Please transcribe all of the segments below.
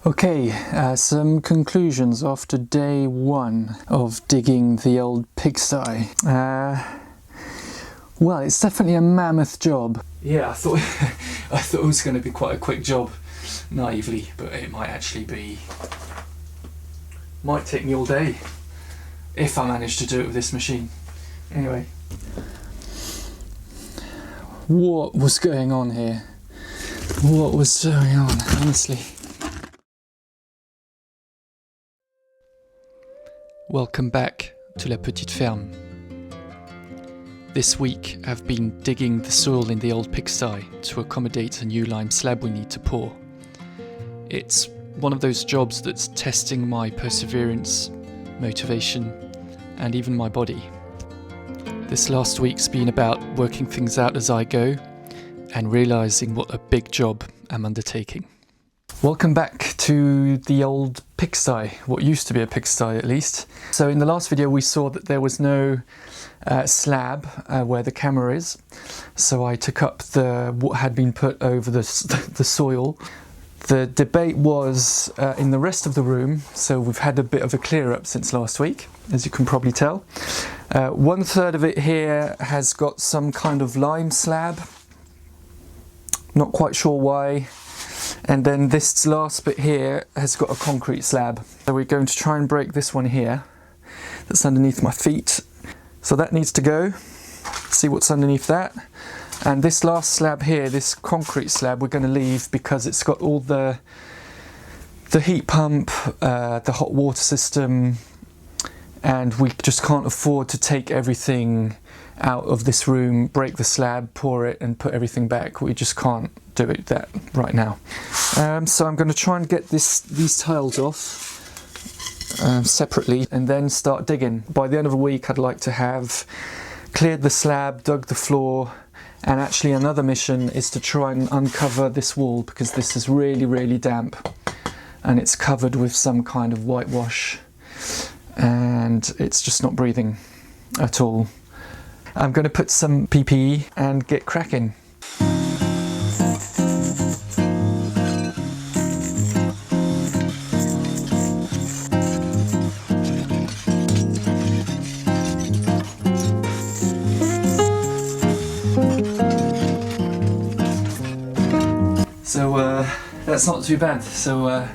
Okay, some conclusions after day one of digging the old pigsty. Well, it's definitely a mammoth job. Yeah, I thought it was going to be quite a quick job, naively, but it might actually be. Might take me all day if I manage to do it with this machine. Anyway, what was going on here? What was going on, honestly? Welcome back to La Petite Ferme. This week I've been digging the soil in the old pigsty to accommodate a new lime slab we need to pour. It's one of those jobs that's testing my perseverance, motivation, and even my body. This last week's been about working things out as I go and realising what a big job I'm undertaking. Welcome back to the old pigsty, what used to be a pigsty at least. So in the last video we saw that there was no slab where the camera is, so I took up what had been put over the soil. The debate was in the rest of the room, so we've had a bit of a clear up since last week, as you can probably tell. 1/3 of it here has got some kind of lime slab, not quite sure why. And then this last bit here has got a concrete slab. So we're going to try and break this one here that's underneath my feet. So that needs to go. See what's underneath that. And this last slab here, this concrete slab, we're going to leave because it's got all the heat pump, the hot water system, and we just can't afford to take everything out of this room, break the slab, pour it and put everything back. We just can't do that right now. So I'm going to try and get these tiles off separately and then start digging. By the end of the week I'd like to have cleared the slab, dug the floor, and actually another mission is to try and uncover this wall because this is really damp and it's covered with some kind of whitewash and it's just not breathing at all. I'm going to put some PPE and get cracking. So that's not too bad. So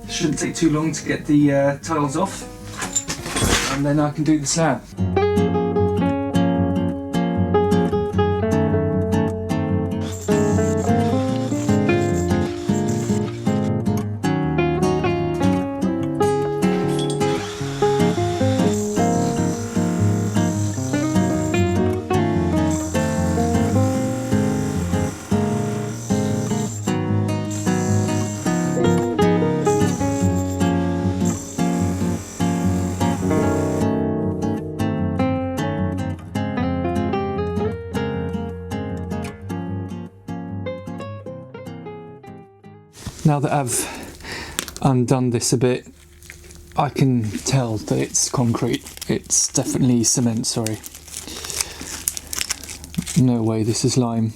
shouldn't take too long to get the tiles off, and then I can do the slab. Now that I've undone this a bit, I can tell that it's concrete. It's definitely cement, sorry. No way this is lime.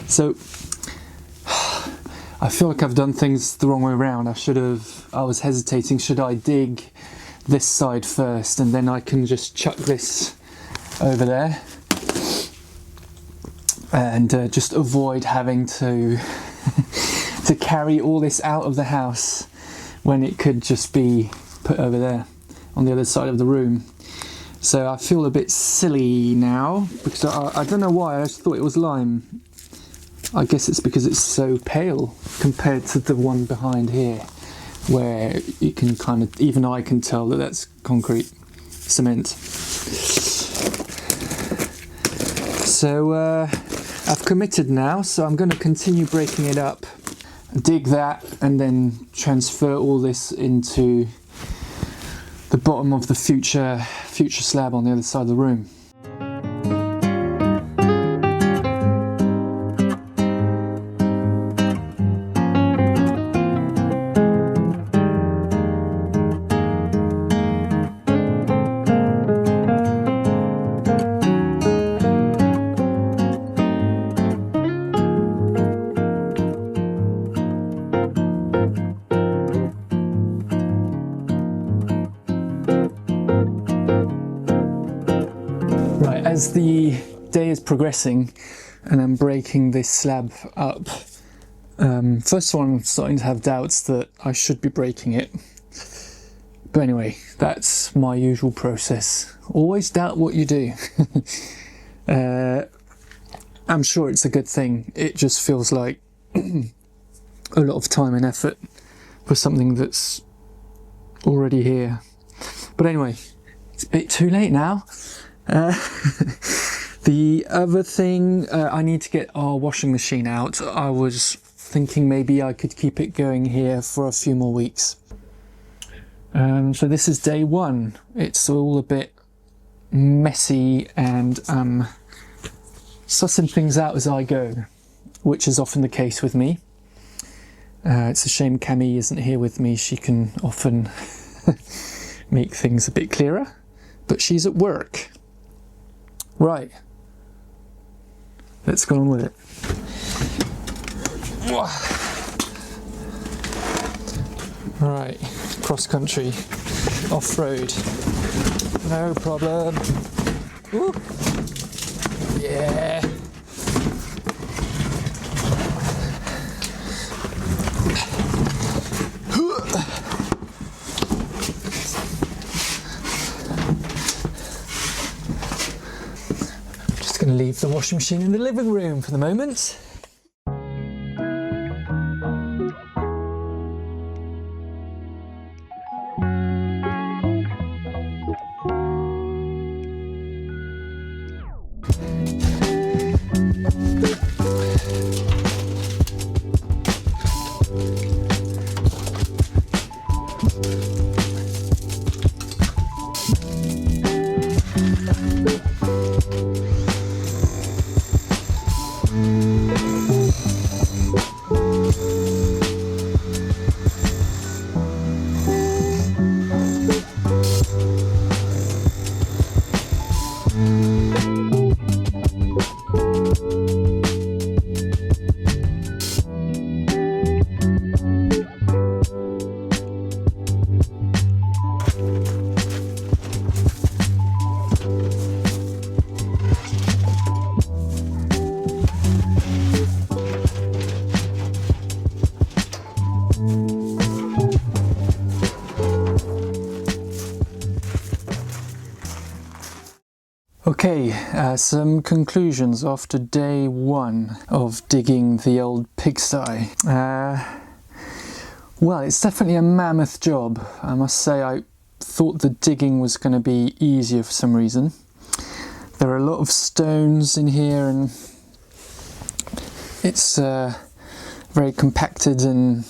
So, I feel like I've done things the wrong way around. I was hesitating, should I dig this side first and then I can just chuck this over there? And just avoid having to to carry all this out of the house when it could just be put over there on the other side of the room. So I feel a bit silly now because I don't know why, I just thought it was lime. I guess it's because it's so pale compared to the one behind here where you can kind of, even I can tell that that's concrete cement. So I've committed now, so I'm going to continue breaking it up, dig that, and then transfer all this into the bottom of the future slab on the other side of the room. as the day is progressing and I'm breaking this slab up, first of all, I'm starting to have doubts that I should be breaking it. But anyway, that's my usual process. Always doubt what you do. I'm sure it's a good thing. It just feels like a lot of time and effort for something that's already here. But anyway, it's a bit too late now. The other thing, I need to get our washing machine out. I was thinking maybe I could keep it going here for a few more weeks. So this is day one. It's all a bit messy and sussing things out as I go, which is often the case with me. It's a shame Cammy isn't here with me. She can often make things a bit clearer, but she's at work. Right, let's go on with it. Right, cross country, off road, no problem. Woo. Yeah. Just going to leave the washing machine in the living room for the moment. Okay, some conclusions after day one of digging the old pigsty. Well, it's definitely a mammoth job. I must say, I thought the digging was going to be easier for some reason. There are a lot of stones in here and it's very compacted, and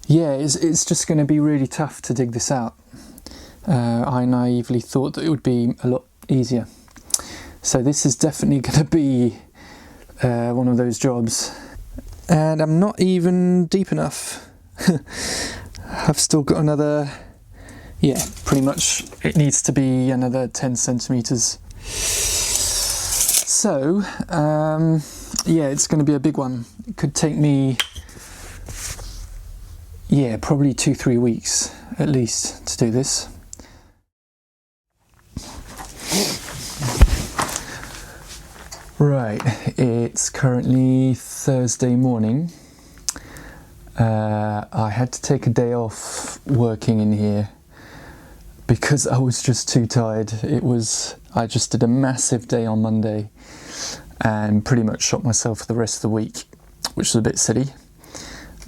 yeah, it's just going to be really tough to dig this out. I naively thought that it would be a lot easier. So this is definitely going to be one of those jobs. And I'm not even deep enough. I've still got another, yeah, pretty much it needs to be another 10 centimeters. So, yeah, it's going to be a big one. It could take me, yeah, probably 2-3 weeks at least to do this. Right, it's currently Thursday morning. I had to take a day off working in here because I was just too tired. I just did a massive day on Monday and pretty much shot myself for the rest of the week, which was a bit silly.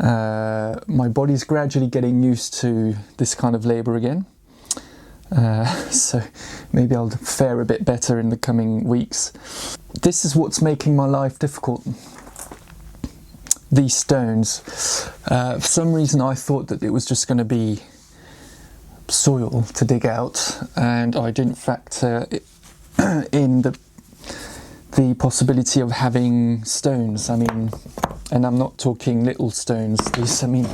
My body's gradually getting used to this kind of labour again. So maybe I'll fare a bit better in the coming weeks. This is what's making my life difficult. These stones. For some reason I thought that it was just going to be soil to dig out, and I didn't factor in the possibility of having stones. I mean, and I'm not talking little stones. These, I mean,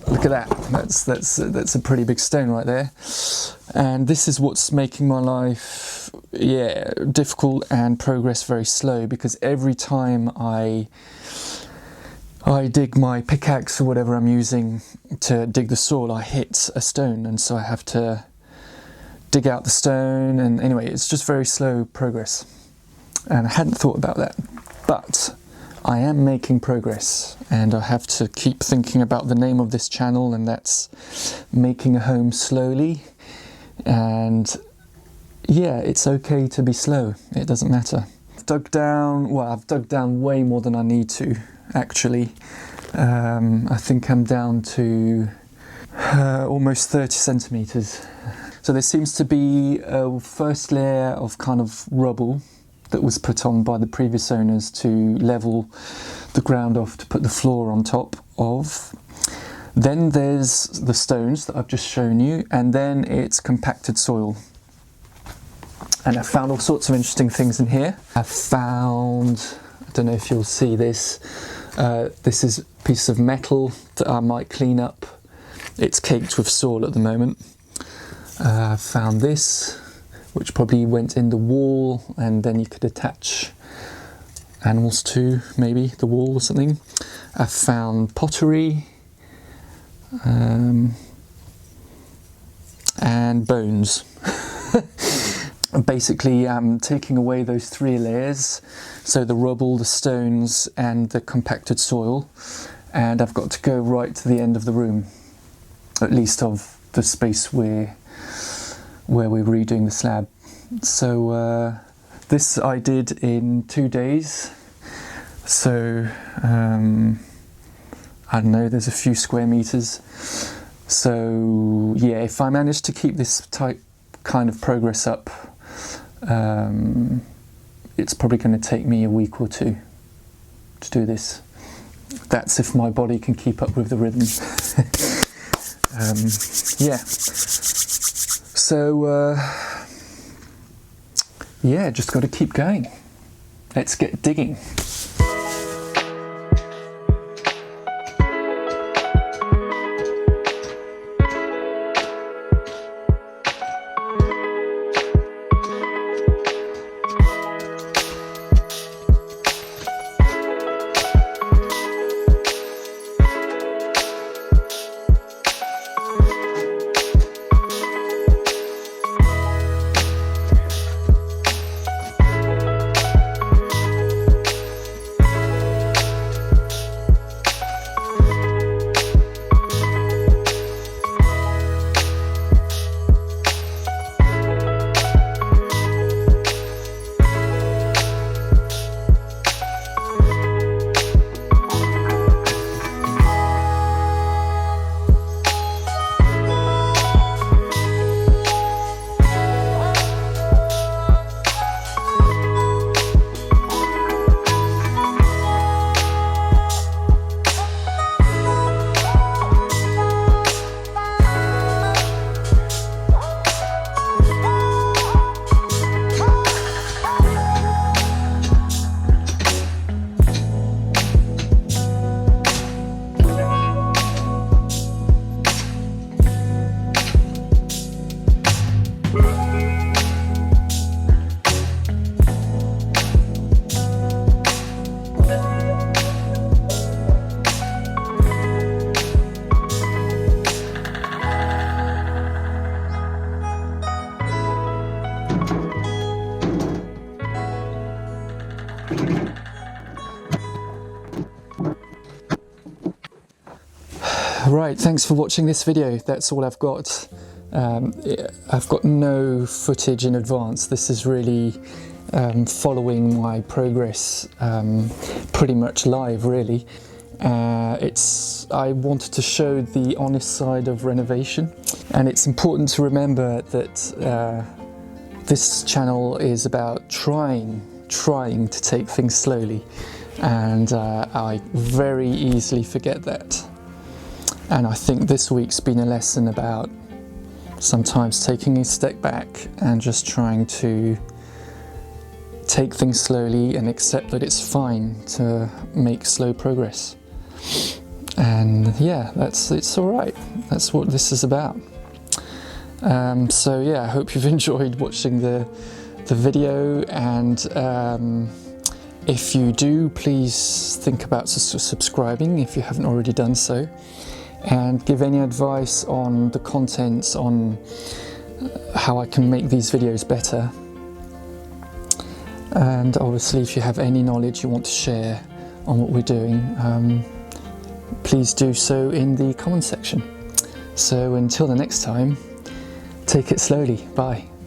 look at that. That's a pretty big stone right there. And this is what's making my life, yeah, difficult and progress very slow, because every time I dig my pickaxe or whatever I'm using to dig the soil, I hit a stone, and so I have to dig out the stone, and anyway, it's just very slow progress. And I hadn't thought about that, but I am making progress, and I have to keep thinking about the name of this channel, and that's Making a Home Slowly. And yeah, it's okay to be slow, it doesn't matter. I've dug down way more than I need to, actually. I think I'm down to almost 30 centimeters. So there seems to be a first layer of kind of rubble that was put on by the previous owners to level the ground off to put the floor on top of. Then there's the stones that I've just shown you, and then it's compacted soil. And I found all sorts of interesting things in here. I don't know if you'll see this, this is a piece of metal that I might clean up. It's caked with soil at the moment. I found this, which probably went in the wall, and then you could attach animals to maybe the wall or something. I found pottery and bones. Basically, I'm taking away those 3 layers, so the rubble, the stones and the compacted soil, and I've got to go right to the end of the room, at least of the space where we're redoing the slab. So this I did in 2 days, so I don't know, there's a few square meters. So yeah, if I manage to keep this kind of progress up, it's probably going to take me a week or 2 to do this. That's if my body can keep up with the rhythm. Yeah. So yeah, just got to keep going. Let's get digging. Right, thanks for watching this video. That's all I've got. I've got no footage in advance. This is really following my progress pretty much live, really. I wanted to show the honest side of renovation, and it's important to remember that this channel is about trying to take things slowly, and I very easily forget that. And I think this week's been a lesson about sometimes taking a step back and just trying to take things slowly and accept that it's fine to make slow progress. And yeah, it's all right. That's what this is about. So yeah, I hope you've enjoyed watching the video, and if you do, please think about subscribing if you haven't already done so, and give any advice on the contents, on how I can make these videos better. And obviously, if you have any knowledge you want to share on what we're doing, please do so in the comments section. So until the next time, take it slowly. Bye.